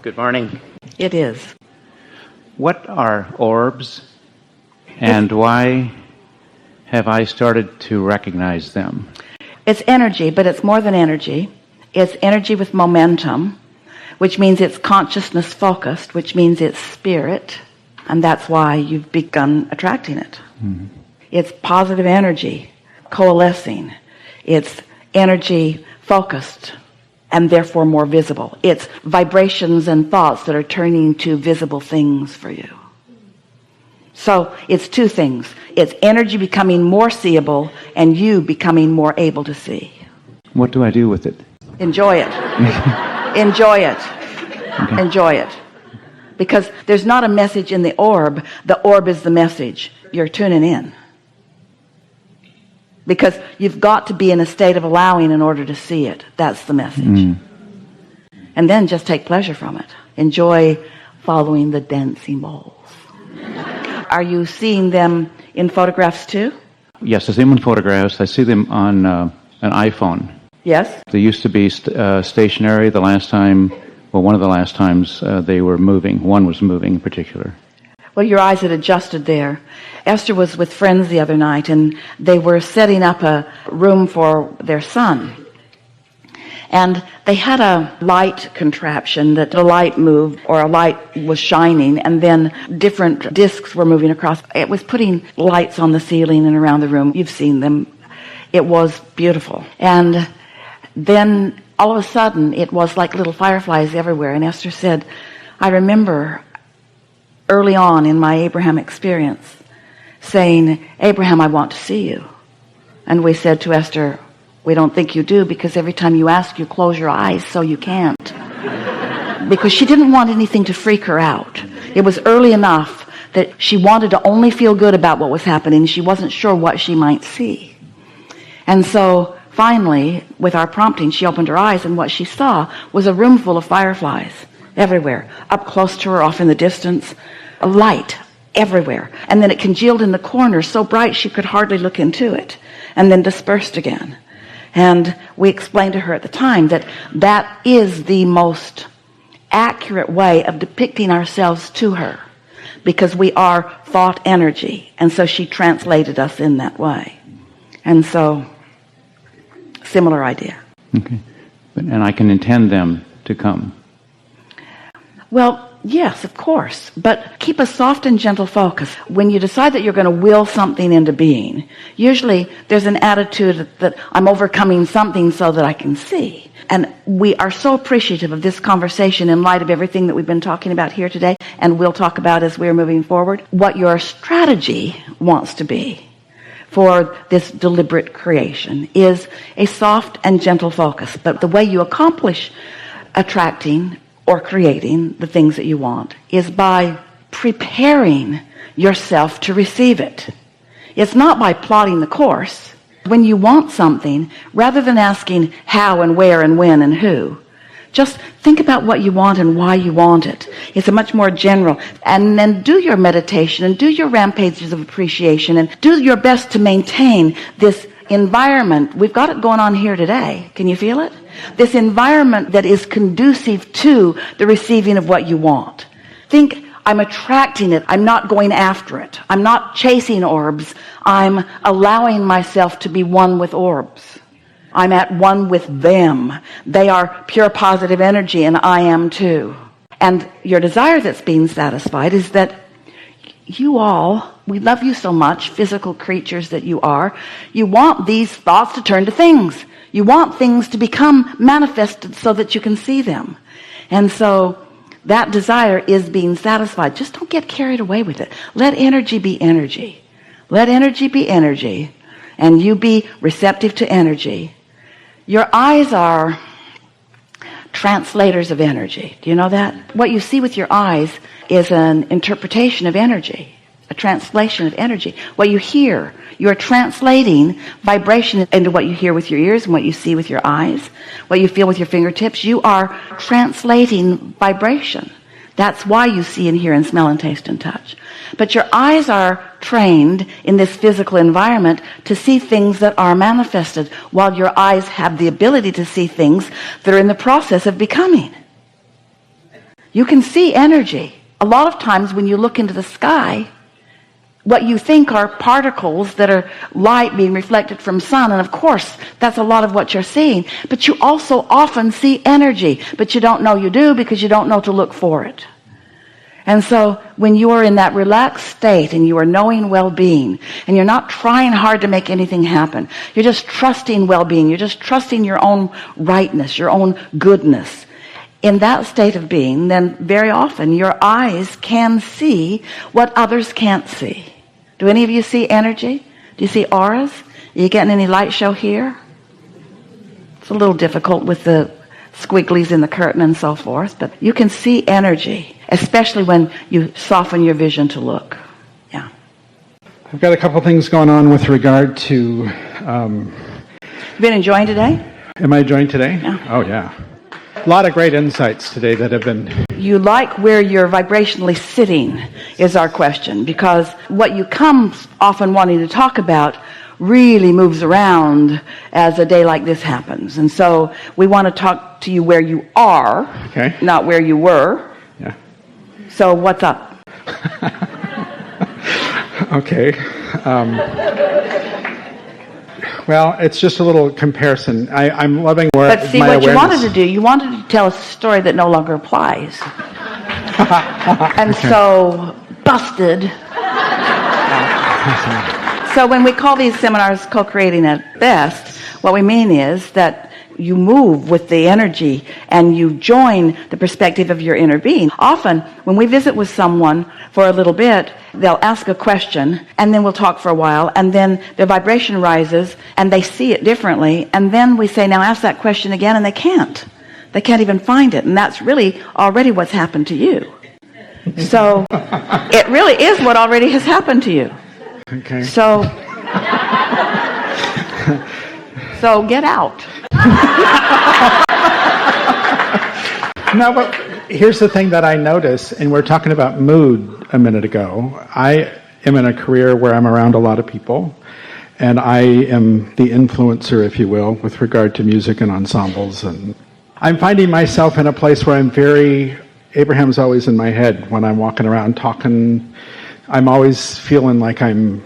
Good morning. It is. What are orbs, and why have I started to recognize them? It's energy, but it's more than energy. It's energy with momentum, which means it's consciousness focused, which means it's spirit, and that's why you've begun attracting it. Mm-hmm. It's positive energy coalescing. It's energy focused and therefore more visible. It's vibrations and thoughts that are turning to visible things for you. So it's two things. It's energy becoming more seeable and you becoming more able to see. What do I do with it? Enjoy it. Enjoy it. Okay. Enjoy it. Because there's not a message in the orb. The orb is the message. You're tuning in. Because you've got to be in a state of allowing in order to see it. That's the message. And then just take pleasure from it. Enjoy following the dancing balls. Are you seeing them in photographs too? Yes, I see them in photographs. I see them on an iPhone. Yes? They used to be stationary the last time, well, one of the last times they were moving. One was moving in particular. Well, your eyes had adjusted there. Esther was with friends the other night, and they were setting up a room for their son. And they had a light contraption that the light moved, or a light was shining, and then different discs were moving across. It was putting lights on the ceiling and around the room. You've seen them. It was beautiful. And then all of a sudden, it was like little fireflies everywhere. And Esther said, I remember early on in my Abraham experience saying, Abraham, I want to see you. And we said to Esther, we don't think you do, because every time you ask, you close your eyes so you can't. Because she didn't want anything to freak her out. It was early enough that she wanted to only feel good about what was happening. She wasn't sure what she might see. And so finally, with our prompting, she opened her eyes, and what she saw was a room full of fireflies everywhere, up close to her, off in the distance, a light everywhere. And then it congealed in the corner so bright she could hardly look into it, and then dispersed again. And we explained to her at the time that that is the most accurate way of depicting ourselves to her, because we are thought energy. And so she translated us in that way. And so, similar idea. Okay. And I can intend them to come. Well, yes, of course, but keep a soft and gentle focus. When you decide that you're going to will something into being, usually there's an attitude that I'm overcoming something so that I can see. And we are so appreciative of this conversation in light of everything that we've been talking about here today, and we'll talk about as we're moving forward. What your strategy wants to be for this deliberate creation is a soft and gentle focus. But the way you accomplish attracting or creating the things that you want is by preparing yourself to receive it. It's not by plotting the course. When you want something, rather than asking how and where and when and who, just think about what you want and why you want it. It's a much more general. And then do your meditation and do your rampages of appreciation and do your best to maintain this environment. We've got it going on here today. Can you feel it? This environment that is conducive to the receiving of what you want. Think, I'm attracting it. I'm not going after it. I'm not chasing orbs. I'm allowing myself to be one with orbs. I'm at one with them. They are pure positive energy, and I am too. And your desire that's being satisfied is that you all, we love you so much, physical creatures that you are, you want these thoughts to turn to things. You want things to become manifested so that you can see them. And so that desire is being satisfied. Just don't get carried away with it. Let energy be energy. Let energy be energy, and you be receptive to energy. Your eyes are translators of energy. Do you know that? What you see with your eyes is an interpretation of energy, a translation of energy. What you hear, you're translating vibration into what you hear with your ears and what you see with your eyes, what you feel with your fingertips. You are translating vibration. That's why you see and hear and smell and taste and touch. But your eyes are trained in this physical environment to see things that are manifested, while your eyes have the ability to see things that are in the process of becoming. You can see energy. A lot of times when you look into the sky, what you think are particles that are light being reflected from sun, and of course that's a lot of what you're seeing, but you also often see energy, but you don't know you do because you don't know to look for it. And so when you are in that relaxed state and you are knowing well-being and you're not trying hard to make anything happen, you're just trusting well-being, you're just trusting your own rightness, your own goodness, in that state of being, then very often your eyes can see what others can't see. Do any of you see energy? Do you see auras? Are you getting any light show here? It's a little difficult with the squigglies in the curtain and so forth, but you can see energy, especially when you soften your vision to look. Yeah. I've got a couple things going on with regard to... You been enjoying today? Am I enjoying today? Yeah. Oh, yeah. A lot of great insights today that have been... You like where you're vibrationally sitting is our question, because what you come often wanting to talk about really moves around as a day like this happens. And so we want to talk to you where you are, okay, not where you were. Yeah. So what's up? Okay. Well, it's just a little comparison. I'm loving where But see, my what awareness... you wanted to do, you wanted to tell a story that no longer applies. And okay. So, busted. So when we call these seminars co-creating at best, what we mean is that you move with the energy and you join the perspective of your inner being. Often, when we visit with someone for a little bit, they'll ask a question, and then we'll talk for a while, and then their vibration rises, and they see it differently, and then we say, now ask that question again, and they can't. They can't even find it, and that's really already what's happened to you. So, it really is what already has happened to you. Okay. So get out. No, but here's the thing that I notice, and we're talking about mood a minute ago. I am in a career where I'm around a lot of people, and I am the influencer, if you will, with regard to music and ensembles. And I'm finding myself in a place where I'm very... Abraham's always in my head when I'm walking around talking. I'm always feeling like I'm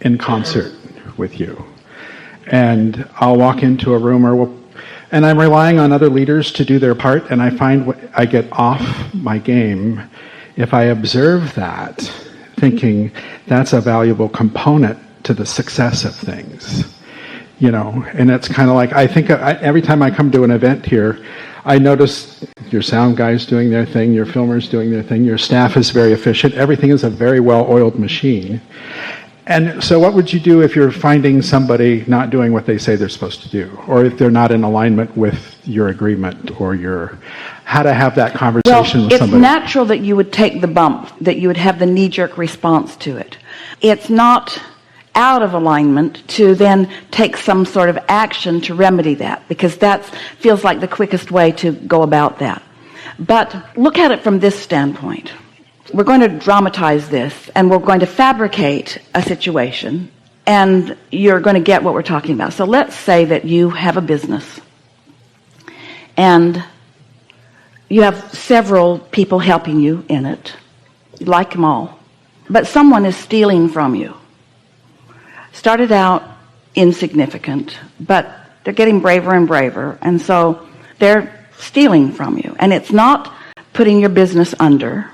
in concert with you. And I'll walk into a room and I'm relying on other leaders to do their part, and I find I get off my game if I observe that, thinking that's a valuable component to the success of things. You know, and it's kind of like, I think every time I come to an event here, I notice your sound guys doing their thing, your filmers doing their thing, your staff is very efficient, everything is a very well-oiled machine. And so what would you do if you're finding somebody not doing what they say they're supposed to do, or if they're not in alignment with your agreement or how to have that conversation with somebody? It's natural that you would take the bump, that you would have the knee-jerk response to it. It's not out of alignment to then take some sort of action to remedy that, because that feels like the quickest way to go about that. But look at it from this standpoint. We're going to dramatize this, and we're going to fabricate a situation, and you're going to get what we're talking about. So let's say that you have a business, and you have several people helping you in it. You like them all. But someone is stealing from you. Started out insignificant, but they're getting braver and braver, and so they're stealing from you. And it's not putting your business under.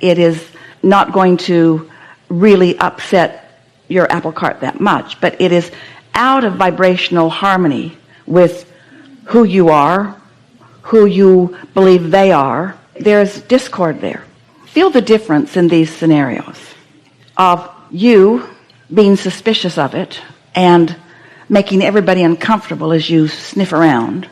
It is not going to really upset your apple cart that much, but it is out of vibrational harmony with who you are, who you believe they are. There's discord there. Feel the difference in these scenarios of you being suspicious of it and making everybody uncomfortable as you sniff around,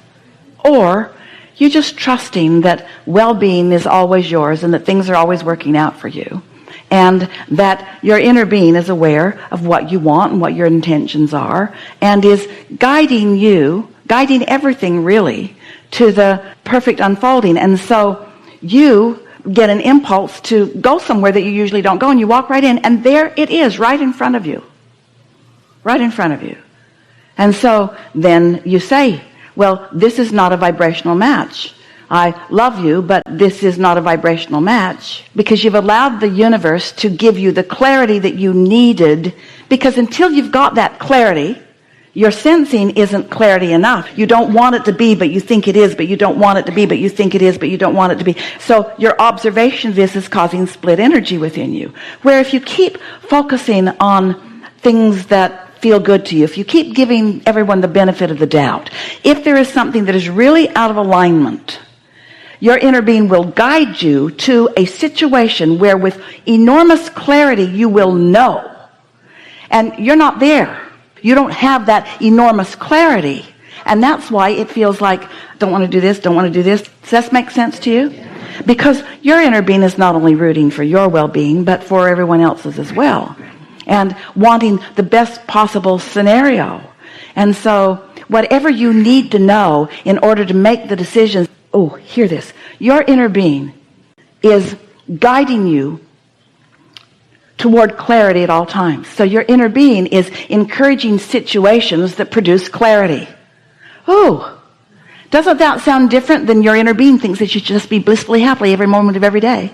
or you just trusting that well-being is always yours and that things are always working out for you, and that your inner being is aware of what you want and what your intentions are, and is guiding you, guiding everything really to the perfect unfolding. And so you get an impulse to go somewhere that you usually don't go, and you walk right in, and there it is, right in front of you. Right in front of you. And so then you say, well, this is not a vibrational match. I love you, but this is not a vibrational match, because you've allowed the universe to give you the clarity that you needed, because until you've got that clarity, your sensing isn't clarity enough. You don't want it to be, but you think it is, but you don't want it to be, but you think it is, but you don't want it to be. So your observation of this is causing split energy within you. Where if you keep focusing on things that feel good to you, if you keep giving everyone the benefit of the doubt, if there is something that is really out of alignment, your inner being will guide you to a situation where with enormous clarity you will know. And you're not there. You don't have that enormous clarity. And that's why it feels like, don't want to do this, don't want to do this. Does that make sense to you? Because your inner being is not only rooting for your well-being, but for everyone else's as well. And wanting the best possible scenario. And so whatever you need to know in order to make the decisions, oh, hear this. Your inner being is guiding you toward clarity at all times. So your inner being is encouraging situations that produce clarity. Oh, doesn't that sound different than your inner being thinks that you should just be blissfully happy every moment of every day?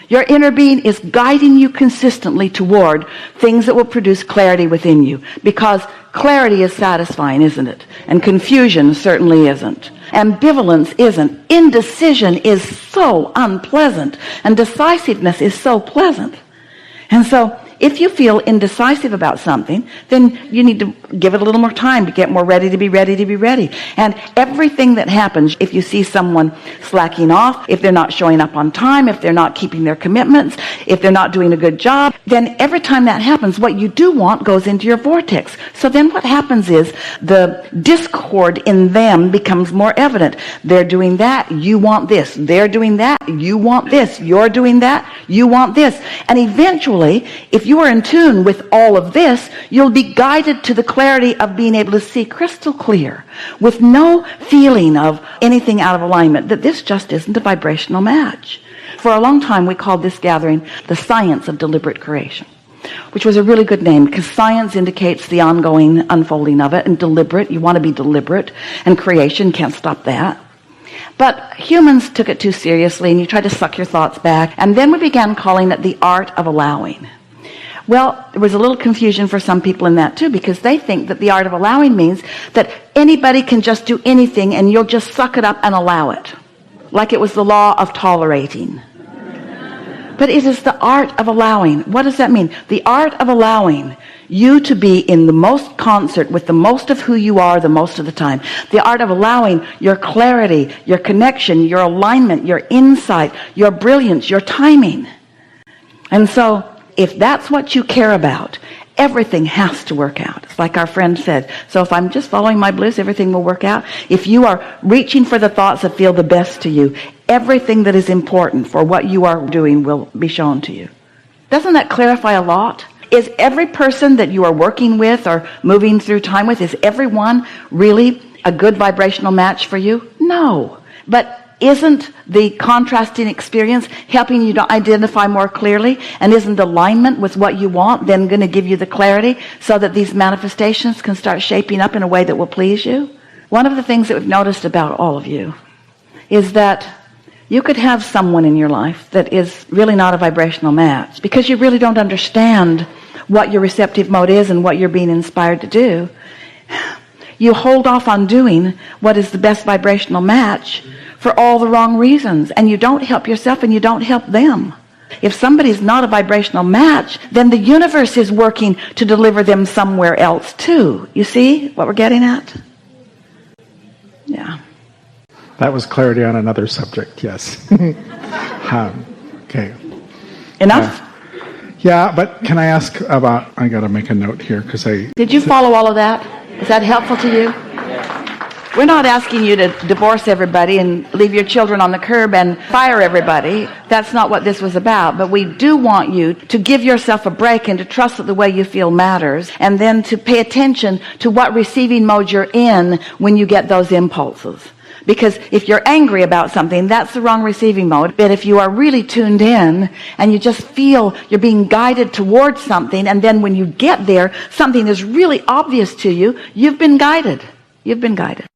Your inner being is guiding you consistently toward things that will produce clarity within you, because clarity is satisfying, isn't it? And confusion certainly isn't. Ambivalence isn't. Indecision is so unpleasant, and decisiveness is so pleasant. And so if you feel indecisive about something, then you need to give it a little more time to get more ready to be ready to be ready. And everything that happens, if you see someone slacking off, if they're not showing up on time, if they're not keeping their commitments, if they're not doing a good job, then every time that happens, what you do want goes into your vortex. So then what happens is the discord in them becomes more evident. They're doing that, you want this. They're doing that, you want this. You're doing that, you want this. And eventually, if you are in tune with all of this, you'll be guided to the clarity of being able to see crystal clear with no feeling of anything out of alignment, that this just isn't a vibrational match. For a long time, we called this gathering the science of deliberate creation, which was a really good name, because science indicates the ongoing unfolding of it, and deliberate, you want to be deliberate, and creation, can't stop that. But humans took it too seriously, and you tried to suck your thoughts back, and then we began calling it the art of allowing. Well, there was a little confusion for some people in that too, because they think that the art of allowing means that anybody can just do anything and you'll just suck it up and allow it, like it was the law of tolerating. But it is the art of allowing. What does that mean? The art of allowing you to be in the most concert with the most of who you are the most of the time. The art of allowing your clarity, your connection, your alignment, your insight, your brilliance, your timing. And so if that's what you care about, everything has to work out. It's like our friend said, so if I'm just following my bliss, everything will work out. If you are reaching for the thoughts that feel the best to you, everything that is important for what you are doing will be shown to you. Doesn't that clarify a lot? Is every person that you are working with or moving through time with, is everyone really a good vibrational match for you? No. But isn't the contrasting experience helping you to identify more clearly? And isn't alignment with what you want then going to give you the clarity so that these manifestations can start shaping up in a way that will please you? One of the things that we've noticed about all of you is that you could have someone in your life that is really not a vibrational match, because you really don't understand what your receptive mode is and what you're being inspired to do. You hold off on doing what is the best vibrational match for all the wrong reasons, and you don't help yourself and you don't help them. If somebody's not a vibrational match, then the universe is working to deliver them somewhere else too. You see what we're getting at? Yeah. That was clarity on another subject, yes. Okay. Enough? Yeah, but can I ask about, I got to make a note here because Did you follow all of that? Is that helpful to you? We're not asking you to divorce everybody and leave your children on the curb and fire everybody. That's not what this was about. But we do want you to give yourself a break and to trust that the way you feel matters, and then to pay attention to what receiving mode you're in when you get those impulses. Because if you're angry about something, that's the wrong receiving mode. But if you are really tuned in and you just feel you're being guided towards something, and then when you get there, something is really obvious to you, you've been guided. You've been guided.